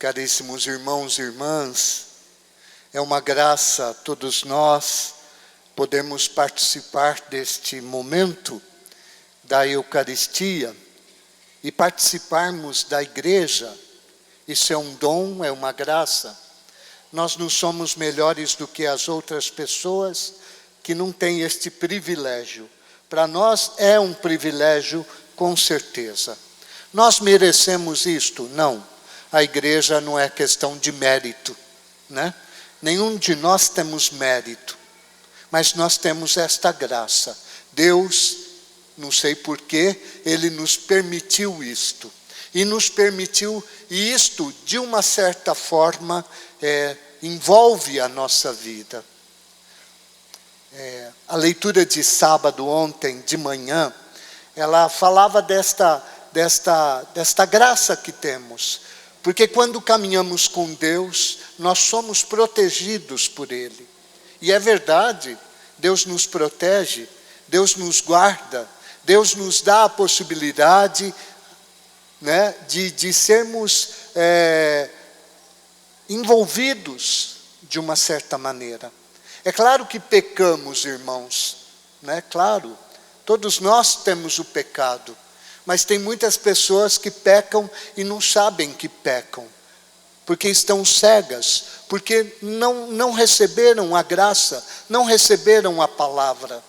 Caríssimos irmãos e irmãs, é uma graça todos nós podemos participar deste momento da Eucaristia e participarmos da igreja. Isso é um dom, é uma graça. Nós não somos melhores do que as outras pessoas que não têm este privilégio. Para nós é um privilégio, com certeza. Nós merecemos isto? Não. A igreja não é questão de mérito, né? Nenhum de nós temos mérito, mas nós temos esta graça. Deus, não sei porquê, Ele nos permitiu isto. E nos permitiu, e isto, de uma certa forma, envolve a nossa vida. A leitura de sábado, ontem, de manhã, ela falava desta graça que temos. Porque quando caminhamos com Deus, nós somos protegidos por Ele. E é verdade, Deus nos protege, Deus nos guarda, Deus nos dá a possibilidade, né, de sermos envolvidos de uma certa maneira. É claro que pecamos, irmãos, né? Claro, todos nós temos o pecado. Mas tem muitas pessoas que pecam e não sabem que pecam, porque estão cegas, porque não receberam a graça, não receberam a palavra.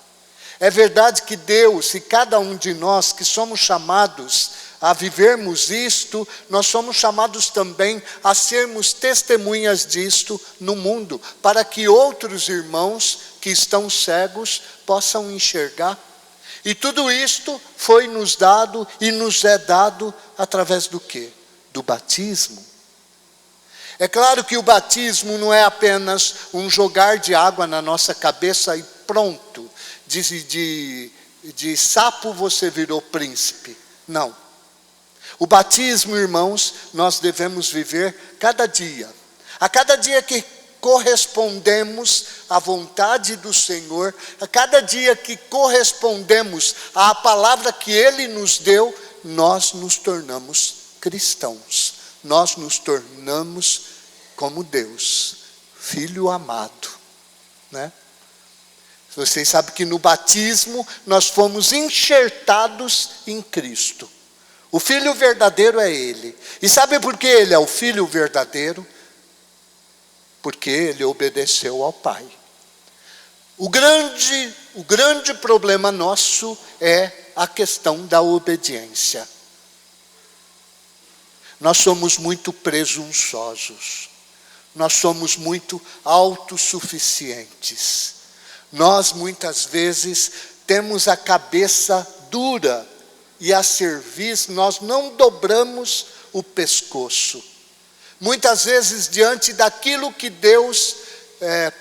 É verdade que Deus e cada um de nós que somos chamados a vivermos isto, nós somos chamados também a sermos testemunhas disto no mundo, para que outros irmãos que estão cegos possam enxergar. E tudo isto foi nos dado e nos é dado através do quê? Do batismo. É claro que o batismo não é apenas um jogar de água na nossa cabeça e pronto. De sapo você virou príncipe. Não. O batismo, irmãos, nós devemos viver cada dia. A cada dia que correspondemos à vontade do Senhor, a cada dia que correspondemos à palavra que Ele nos deu, nós nos tornamos cristãos. Nós nos tornamos como Deus, Filho amado, né? Vocês sabem que no batismo nós fomos enxertados em Cristo. O Filho verdadeiro é Ele. E sabe por que Ele é o Filho verdadeiro? Porque Ele obedeceu ao Pai. O grande problema nosso é a questão da obediência. Nós somos muito presunçosos. Nós somos muito autossuficientes. Nós muitas vezes temos a cabeça dura e a serviço nós não dobramos o pescoço. Muitas vezes, diante daquilo que Deus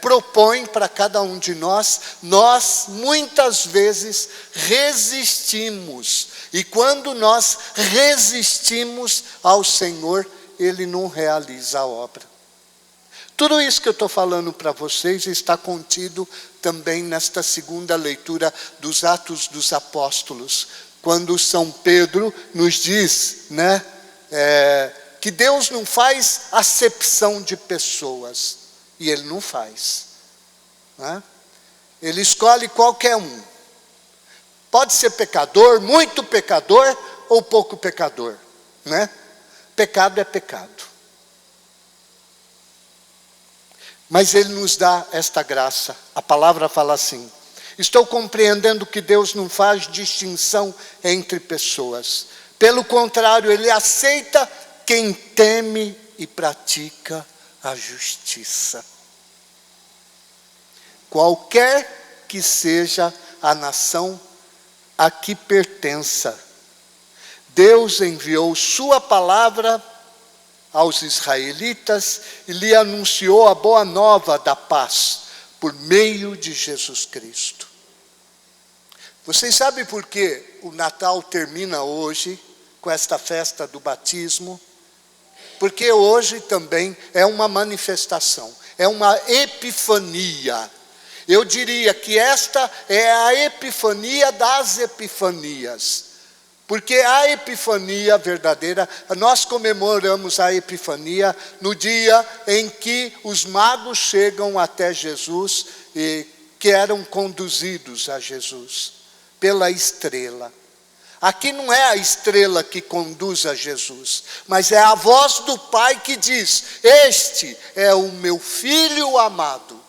propõe para cada um de nós, nós muitas vezes resistimos. E quando nós resistimos ao Senhor, Ele não realiza a obra. Tudo isso que eu estou falando para vocês está contido também nesta segunda leitura dos Atos dos Apóstolos, quando São Pedro nos diz, né, que Deus não faz acepção de pessoas. E Ele não faz, né? Ele escolhe qualquer um. Pode ser pecador, muito pecador ou pouco pecador, né? Pecado é pecado. Mas Ele nos dá esta graça. A palavra fala assim: estou compreendendo que Deus não faz distinção entre pessoas. Pelo contrário, Ele aceita quem teme e pratica a justiça. Qualquer que seja a nação a que pertença, Deus enviou sua palavra aos israelitas e lhe anunciou a boa nova da paz por meio de Jesus Cristo. Vocês sabem por que o Natal termina hoje com esta festa do batismo? Porque hoje também é uma manifestação, é uma epifania. Eu diria que esta é a epifania das epifanias. Porque a Epifania verdadeira, nós comemoramos a Epifania no dia em que os magos chegam até Jesus e que eram conduzidos a Jesus pela estrela. Aqui não é a estrela que conduz a Jesus, mas é a voz do Pai que diz: este é o meu filho amado,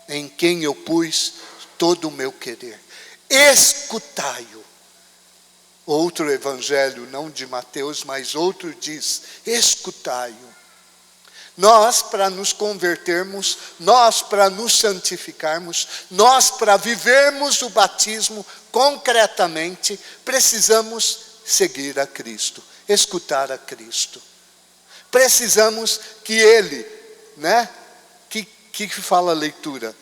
em quem eu pus todo o meu querer. Escutai-o. Outro evangelho, não de Mateus, mas outro diz: escutai-o. Nós, para nos convertermos, nós, para nos santificarmos, nós, para vivermos o batismo concretamente, precisamos seguir a Cristo, escutar a Cristo. Precisamos que Ele, que fala a leitura?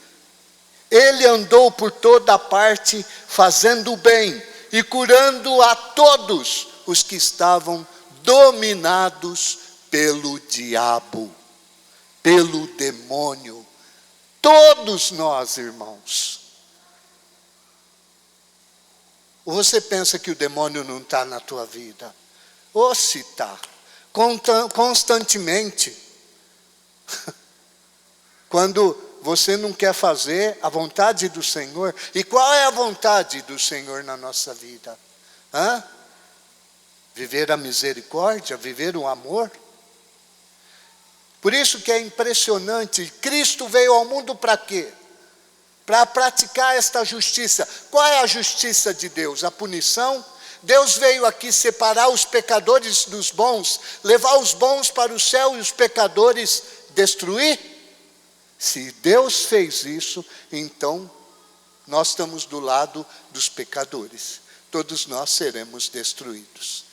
Ele andou por toda parte, fazendo o bem e curando a todos os que estavam dominados pelo diabo, pelo demônio. Todos nós, irmãos. Ou você pensa que o demônio não está na tua vida? Ou se está, constantemente. Quando você não quer fazer a vontade do Senhor. E qual é a vontade do Senhor na nossa vida? Viver a misericórdia, viver o amor. Por isso que é impressionante, Cristo veio ao mundo para quê? Para praticar esta justiça. Qual é a justiça de Deus? A punição? Deus veio aqui separar os pecadores dos bons, levar os bons para o céu e os pecadores destruir? Se Deus fez isso, então nós estamos do lado dos pecadores. Todos nós seremos destruídos.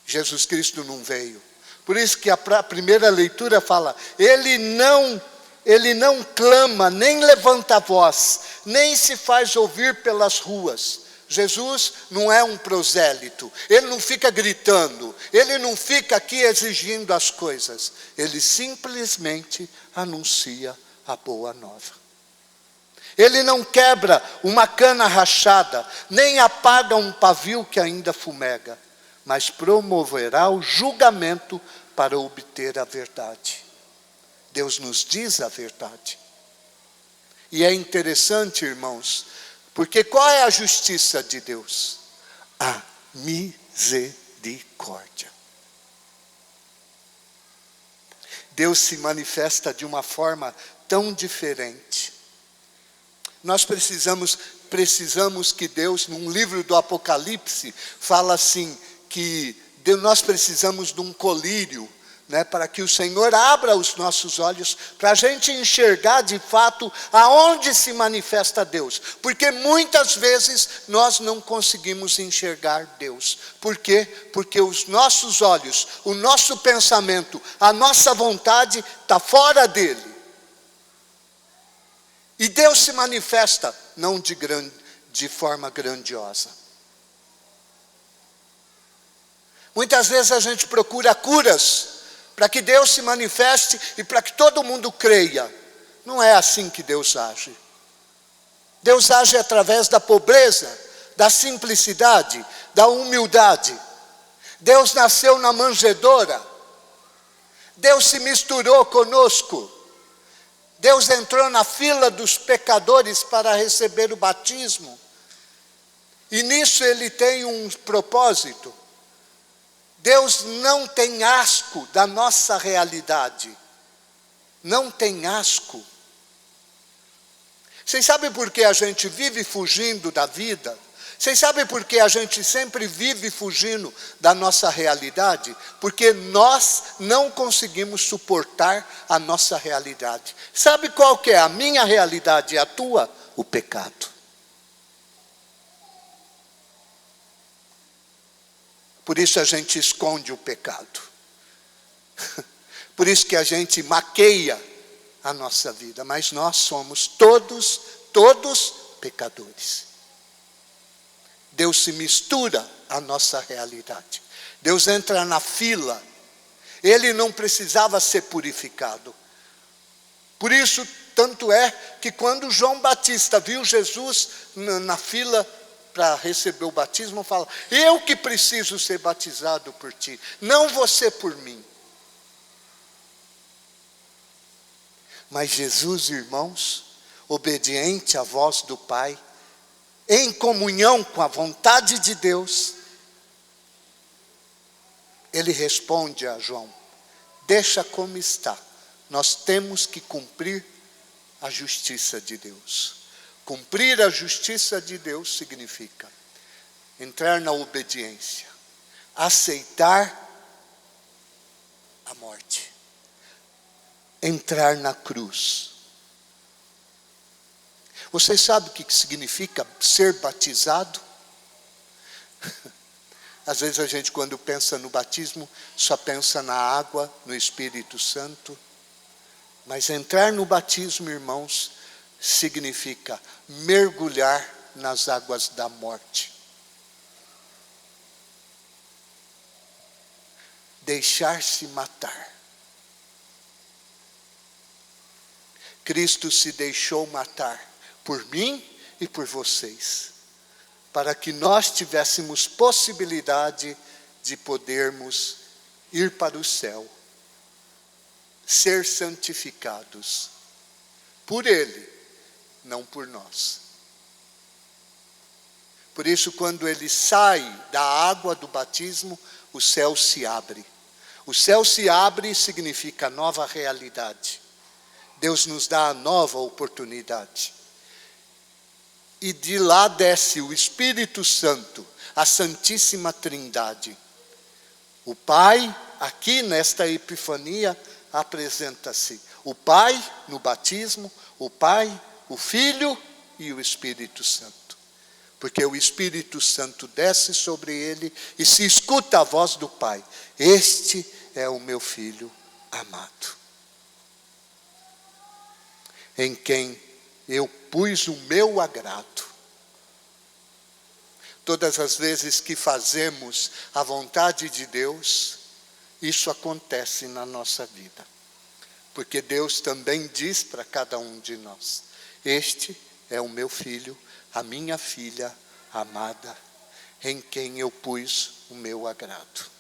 Jesus Cristo não veio. Por isso que a primeira leitura fala: Ele não clama, nem levanta a voz, nem se faz ouvir pelas ruas. Jesus não é um prosélito, Ele não fica gritando, Ele não fica aqui exigindo as coisas. Ele simplesmente anuncia a boa nova. Ele não quebra uma cana rachada, nem apaga um pavio que ainda fumega, mas promoverá o julgamento para obter a verdade. Deus nos diz a verdade. E é interessante, irmãos, porque qual é a justiça de Deus? A misericórdia. Deus se manifesta de uma forma tão diferente. Nós precisamos que Deus, num livro do Apocalipse, fala assim, que nós precisamos de um colírio, para que o Senhor abra os nossos olhos, para a gente enxergar de fato aonde se manifesta Deus. Porque muitas vezes nós não conseguimos enxergar Deus. Por quê? Porque os nossos olhos, o nosso pensamento, a nossa vontade está fora dele. E Deus se manifesta não de forma grandiosa. Muitas vezes a gente procura curas para que Deus se manifeste e para que todo mundo creia. Não é assim que Deus age. Deus age através da pobreza, da simplicidade, da humildade. Deus nasceu na manjedoura. Deus se misturou conosco. Deus entrou na fila dos pecadores para receber o batismo. E nisso Ele tem um propósito. Deus não tem asco da nossa realidade. Não tem asco. Vocês sabem por que a gente vive fugindo da vida? Vocês sabem por que a gente sempre vive fugindo da nossa realidade? Porque nós não conseguimos suportar a nossa realidade. Sabe qual que é a minha realidade e a tua? O pecado. Por isso a gente esconde o pecado. Por isso que a gente maqueia a nossa vida. Mas nós somos todos pecadores. Deus se mistura à nossa realidade. Deus entra na fila. Ele não precisava ser purificado. Por isso, tanto é que quando João Batista viu Jesus na fila, para receber o batismo, fala: eu que preciso ser batizado por ti, não você por mim. Mas Jesus, irmãos, obediente à voz do Pai, em comunhão com a vontade de Deus, ele responde a João: deixa como está, nós temos que cumprir a justiça de Deus. Cumprir a justiça de Deus significa entrar na obediência, aceitar a morte, entrar na cruz. Vocês sabem o que significa ser batizado? Às vezes a gente, quando pensa no batismo, só pensa na água, no Espírito Santo. Mas entrar no batismo, irmãos, significa mergulhar nas águas da morte. Deixar-se matar. Cristo se deixou matar por mim e por vocês, para que nós tivéssemos possibilidade de podermos ir para o céu, ser santificados por Ele, não por nós. Por isso, quando ele sai da água do batismo, o céu se abre. O céu se abre significa nova realidade. Deus nos dá a nova oportunidade. E de lá desce o Espírito Santo, a Santíssima Trindade. O Pai, aqui nesta Epifania, apresenta-se o Pai no batismo, o Pai, o Filho e o Espírito Santo. Porque o Espírito Santo desce sobre ele e se escuta a voz do Pai: este é o meu Filho amado, em quem eu pus o meu agrado. Todas as vezes que fazemos a vontade de Deus, isso acontece na nossa vida. Porque Deus também diz para cada um de nós: este é o meu filho, a minha filha amada, em quem eu pus o meu agrado.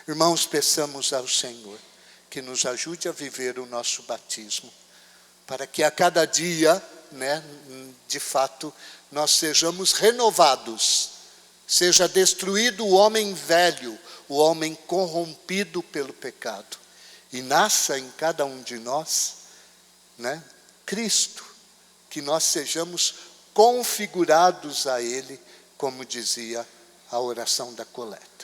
Irmãos, peçamos ao Senhor que nos ajude a viver o nosso batismo, para que a cada dia, de fato, nós sejamos renovados, seja destruído o homem velho, o homem corrompido pelo pecado, e nasça em cada um de nós, Cristo, que nós sejamos configurados a Ele, como dizia a oração da coleta.